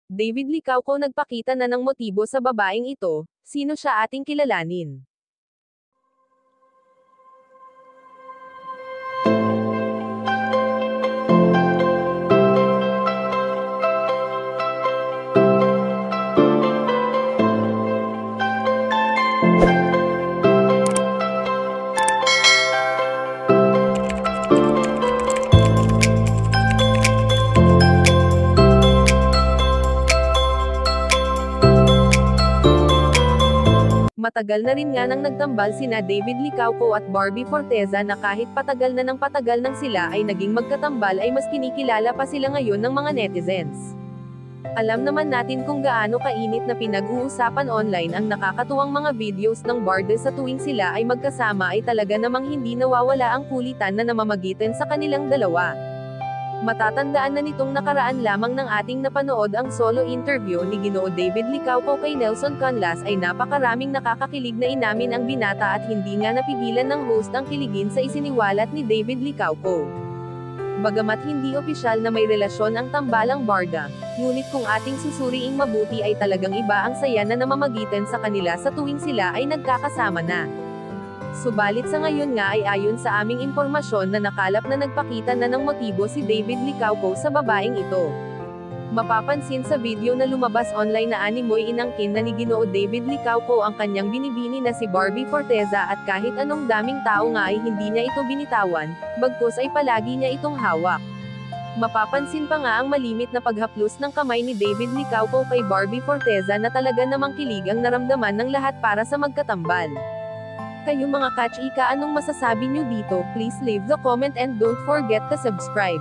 David Licauco nagpakita na ng motibo sa babaeng ito, sino siya ating kilalanin. Matagal na rin nga nang nagtambal sina David Licauco at Barbie Forteza na kahit patagal na ng patagal nang sila ay naging magkatambal ay mas kinikilala pa sila ngayon ng mga netizens. Alam naman natin kung gaano kainit na pinag-uusapan online ang nakakatuwang mga videos ng barda sa tuwing sila ay magkasama ay talaga namang hindi nawawala ang kulitan na namamagitan sa kanilang dalawa. Matatandaan na nitong nakaraan lamang ng ating napanood ang solo interview ni Ginoo David Licauco kay Nelson Canlas ay napakaraming nakakakilig na inamin ang binata at hindi nga napigilan ng host ang kiligin sa isiniwalat ni David Licauco. Bagamat hindi opisyal na may relasyon ang tambalang barda, ngunit kung ating susuriing mabuti ay talagang iba ang saya na namamagitan sa kanila sa tuwing sila ay nagkakasama na. Subalit sa ngayon nga ay ayon sa aming impormasyon na nakalap na nagpakita na ng motibo si David Licauco sa babaeng ito. Mapapansin sa video na lumabas online na animoy inangkin na ni Ginoo David Licauco ang kanyang binibini na si Barbie Forteza at kahit anong daming tao nga ay hindi niya ito binitawan, bagkus ay palagi niya itong hawak. Mapapansin pa nga ang malimit na paghaplos ng kamay ni David Licauco kay Barbie Forteza na talaga namang kilig ang naramdaman ng lahat para sa magkatambal. Kayo mga kachika, anong masasabi nyo dito? Please leave the comment and don't forget to subscribe.